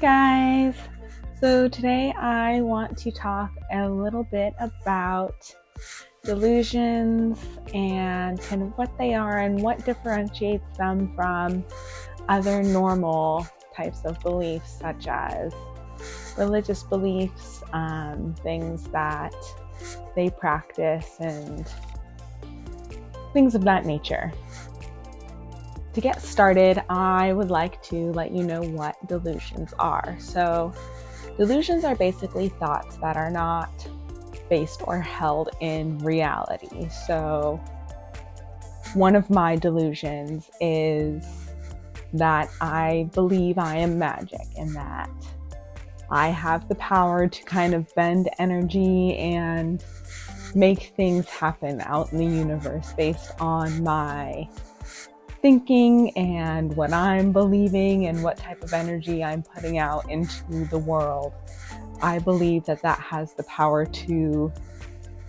guys! So today I want to talk a little bit about delusions and kind of what they are and what differentiates them from other normal types of beliefs, such as religious beliefs, things that they practice, and things of that nature. To get started, I would like to let you know what delusions are. So delusions are basically thoughts that are not based or held in reality. So one of my delusions is that I believe I am magic and that I have the power to kind of bend energy and make things happen out in the universe based on my thinking and what I'm believing and what type of energy I'm putting out into the world. I believe that that has the power to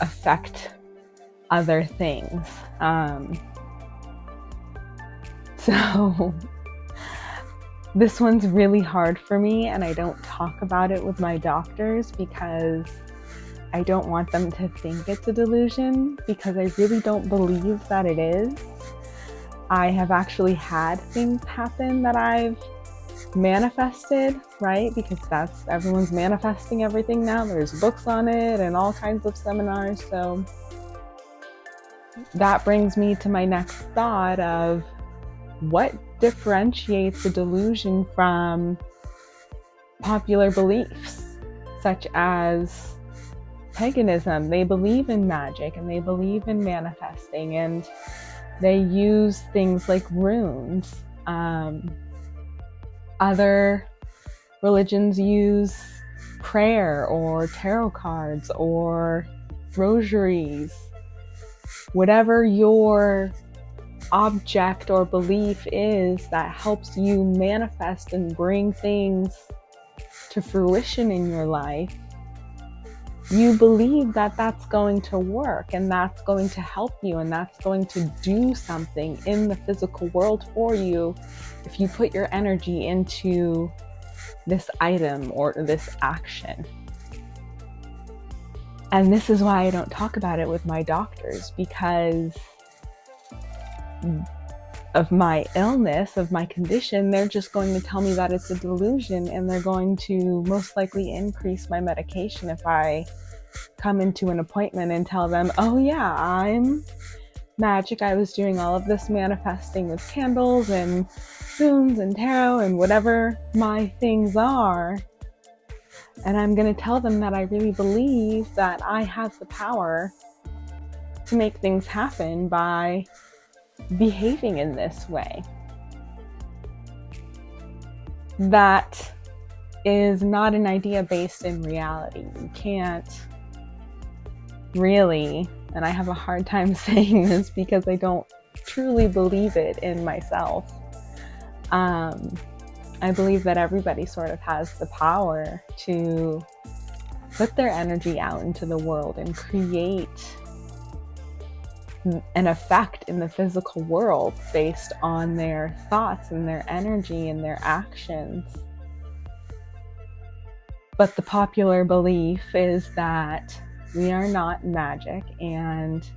affect other things. So this one's really hard for me, and I don't talk about it with my doctors because I don't want them to think it's a delusion, because I really don't believe that it is. I have actually had things happen that I've manifested, right? Because everyone's manifesting everything now. There's books on it and all kinds of seminars. So that brings me to my next thought of what differentiates a delusion from popular beliefs, such as paganism. They believe in magic and they believe in manifesting, and they use things like runes. Other religions use prayer or tarot cards or rosaries. Whatever your object or belief is that helps you manifest and bring things to fruition in your life, you believe that that's going to work and that's going to help you and that's going to do something in the physical world for you if you put your energy into this item or this action. And this is why I don't talk about it with my doctors, because of my illness, of my condition. They're just going to tell me that it's a delusion, and they're going to most likely increase my medication if I come into an appointment and tell them, oh yeah, I'm magic. I was doing all of this manifesting with candles and runes and tarot and whatever my things are. And I'm going to tell them that I really believe that I have the power to make things happen by behaving in this way. That is not an idea based in reality. You can't really, and I have a hard time saying this because I don't truly believe it in myself. I believe that everybody sort of has the power to put their energy out into the world and create an effect in the physical world based on their thoughts and their energy and their actions. But the popular belief is that we are not magic, and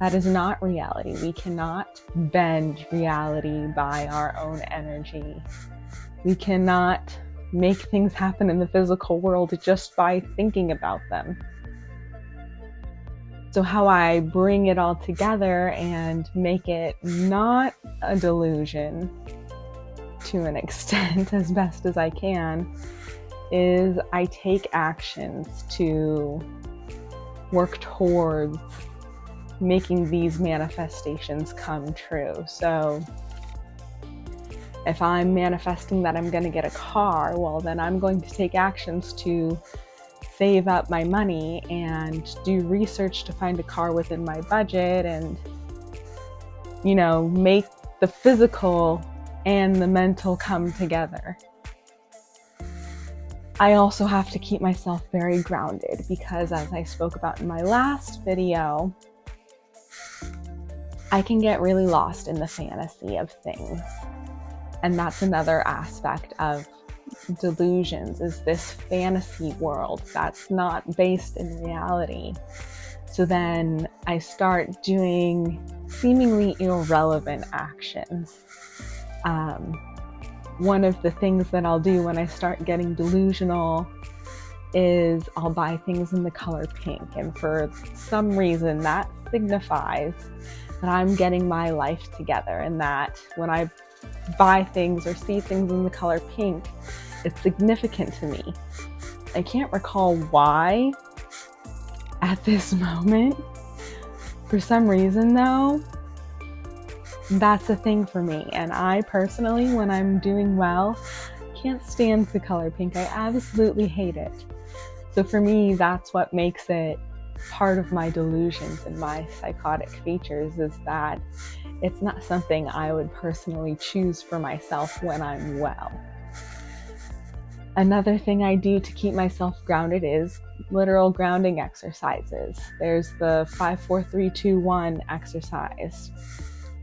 that is not reality. We cannot bend reality by our own energy. We cannot make things happen in the physical world just by thinking about them. So how I bring it all together and make it not a delusion to an extent, as best as I can, is I take actions to work towards making these manifestations come true. So if I'm manifesting that I'm going to get a car, well, then I'm going to take actions to save up my money and do research to find a car within my budget and, make the physical and the mental come together. I also have to keep myself very grounded because, as I spoke about in my last video, I can get really lost in the fantasy of things. And that's another aspect of delusions is this fantasy world that's not based in reality. So then I start doing seemingly irrelevant actions. One of the things that I'll do when I start getting delusional is I'll buy things in the color pink. And for some reason that signifies that I'm getting my life together, and that when I buy things or see things in the color pink, it's significant to me. I can't recall why at this moment. For some reason though, that's a thing for me. And I personally, when I'm doing well, can't stand the color pink. I absolutely hate it. So for me, that's what makes it part of my delusions and my psychotic features, is that it's not something I would personally choose for myself when I'm well. Another thing I do to keep myself grounded is literal grounding exercises. There's the 5, 4, 3, 2, 1 exercise.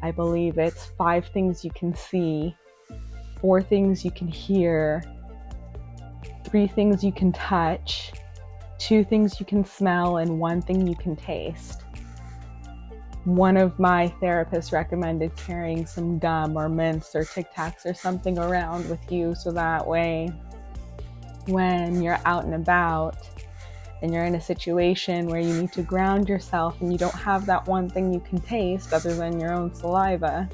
I believe it's 5 things you can see, 4 things you can hear, 3 things you can touch, 2 things you can smell, and 1 thing you can taste. One of my therapists recommended carrying some gum or mints or Tic Tacs or something around with you, so that way when you're out and about and you're in a situation where you need to ground yourself and you don't have that one thing you can taste other than your own saliva,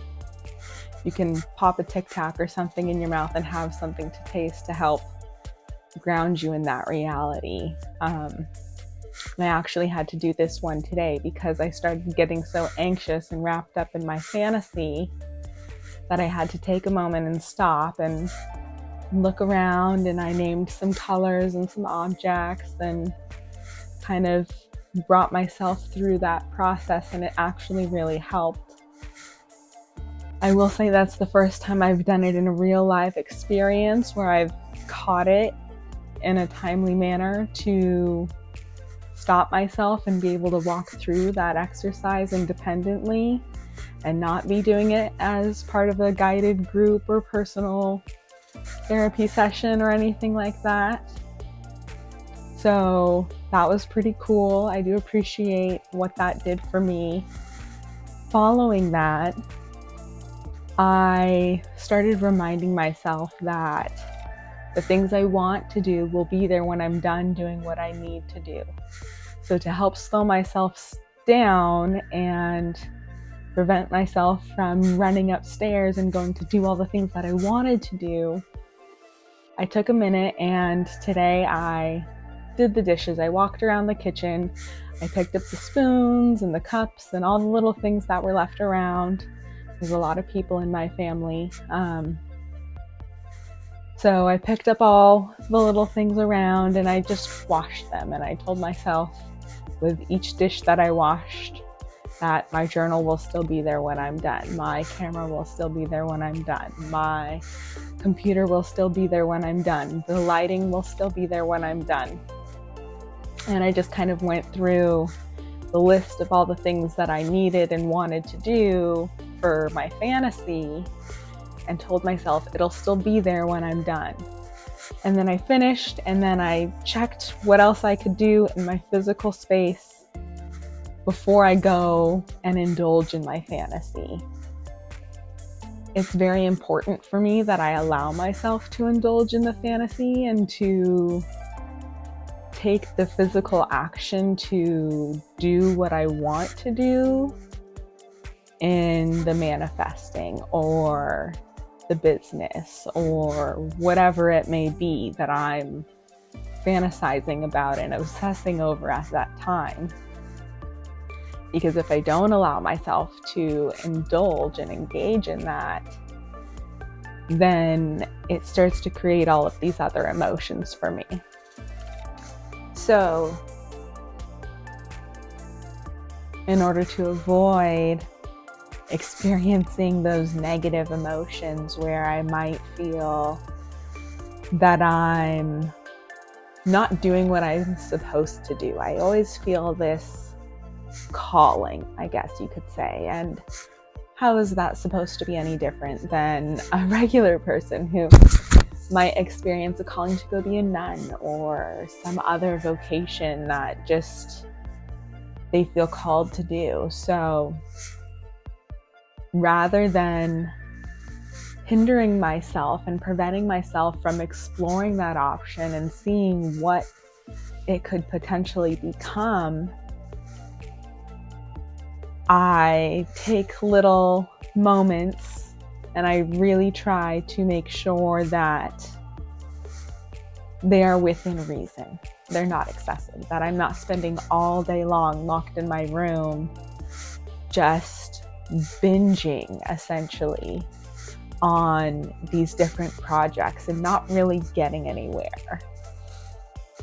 you can pop a Tic Tac or something in your mouth and have something to taste to help ground you in that reality. And I actually had to do this one today because I started getting so anxious and wrapped up in my fantasy that I had to take a moment and stop and look around, and I named some colors and some objects and kind of brought myself through that process, and it actually really helped. I will say that's the first time I've done it in a real life experience where I've caught it in a timely manner to stop myself and be able to walk through that exercise independently and not be doing it as part of a guided group or personal therapy session or anything like that. So that was pretty cool. I do appreciate what that did for me. Following that, I started reminding myself that the things I want to do will be there when I'm done doing what I need to do. So to help slow myself down and prevent myself from running upstairs and going to do all the things that I wanted to do, I took a minute, and today I did the dishes. I walked around the kitchen. I picked up the spoons and the cups and all the little things that were left around. There's a lot of people in my family. So I picked up all the little things around and I just washed them. And I told myself with each dish that I washed that my journal will still be there when I'm done. My camera will still be there when I'm done. My computer will still be there when I'm done. The lighting will still be there when I'm done. And I just kind of went through the list of all the things that I needed and wanted to do for my fantasy and told myself it'll still be there when I'm done. And then I finished, and then I checked what else I could do in my physical space before I go and indulge in my fantasy. It's very important for me that I allow myself to indulge in the fantasy and to take the physical action to do what I want to do in the manifesting or the business or whatever it may be that I'm fantasizing about and obsessing over at that time. Because if I don't allow myself to indulge and engage in that, then it starts to create all of these other emotions for me. So, in order to avoid experiencing those negative emotions where I might feel that I'm not doing what I'm supposed to do, I always feel this calling, I guess you could say. And how is that supposed to be any different than a regular person who might experience a calling to go be a nun or some other vocation that just they feel called to do. So rather than hindering myself and preventing myself from exploring that option and seeing what it could potentially become, I take little moments and I really try to make sure that they are within reason. They're not excessive, that I'm not spending all day long locked in my room just binging essentially on these different projects and not really getting anywhere.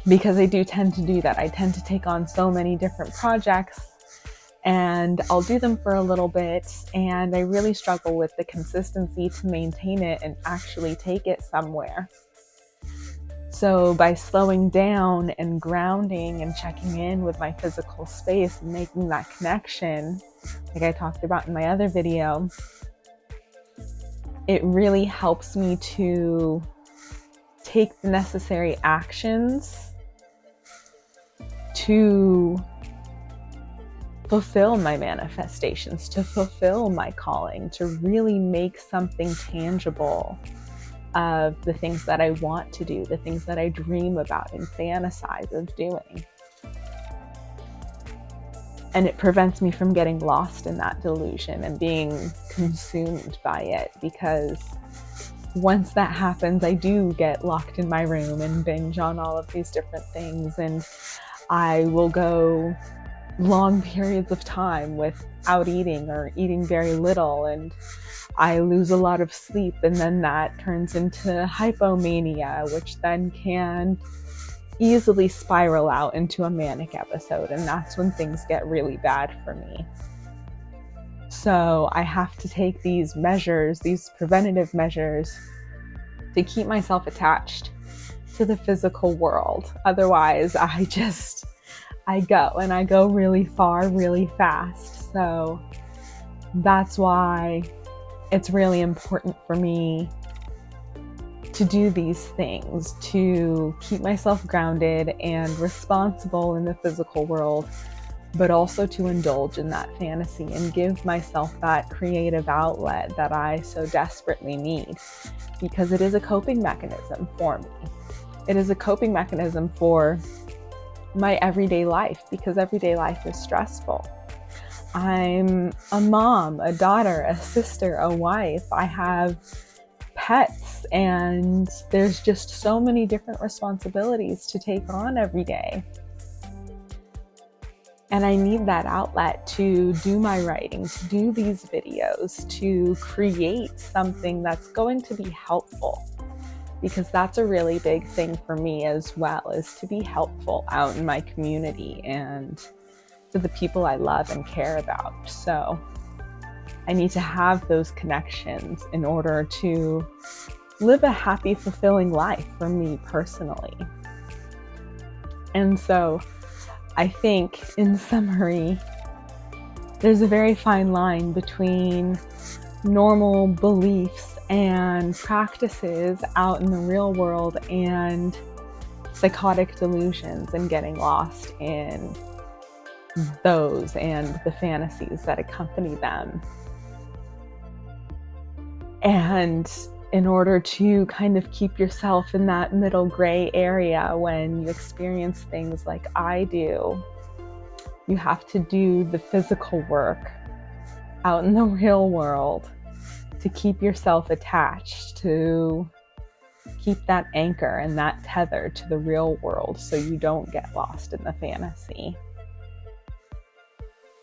Because I do tend to do that. I tend to take on so many different projects and I'll do them for a little bit and I really struggle with the consistency to maintain it and actually take it somewhere. So by slowing down and grounding and checking in with my physical space and making that connection, like I talked about in my other video, it really helps me to take the necessary actions to fulfill my manifestations, to fulfill my calling, to really make something tangible of the things that I want to do, the things that I dream about and fantasize of doing. And it prevents me from getting lost in that delusion and being consumed by it, because once that happens, I do get locked in my room and binge on all of these different things, and I will go long periods of time without eating or eating very little, and I lose a lot of sleep, and then that turns into hypomania, which then can easily spiral out into a manic episode, and that's when things get really bad for me. So I have to take these measures, these preventative measures, to keep myself attached to the physical world. Otherwise, I go really far, really fast. So that's why it's really important for me to do these things, to keep myself grounded and responsible in the physical world, but also to indulge in that fantasy and give myself that creative outlet that I so desperately need, because it is a coping mechanism for me. It is a coping mechanism for my everyday life, because everyday life is stressful. I'm a mom, a daughter, a sister, a wife. I have pets, and there's just so many different responsibilities to take on every day. And I need that outlet to do my writing, to do these videos, to create something that's going to be helpful. Because that's a really big thing for me as well, is to be helpful out in my community and to the people I love and care about. So I need to have those connections in order to live a happy, fulfilling life for me personally. And so I think, in summary, there's a very fine line between normal beliefs and practices out in the real world and psychotic delusions, and getting lost in those and the fantasies that accompany them. And in order to kind of keep yourself in that middle gray area when you experience things like I do, you have to do the physical work out in the real world to keep yourself attached, to keep that anchor and that tether to the real world so you don't get lost in the fantasy.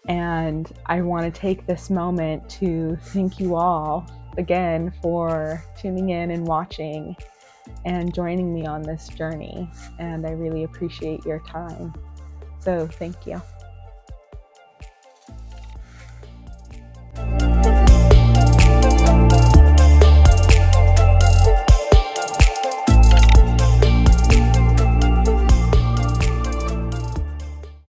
And I want to take this moment to thank you all again for tuning in and watching and joining me on this journey. And I really appreciate your time. So thank you.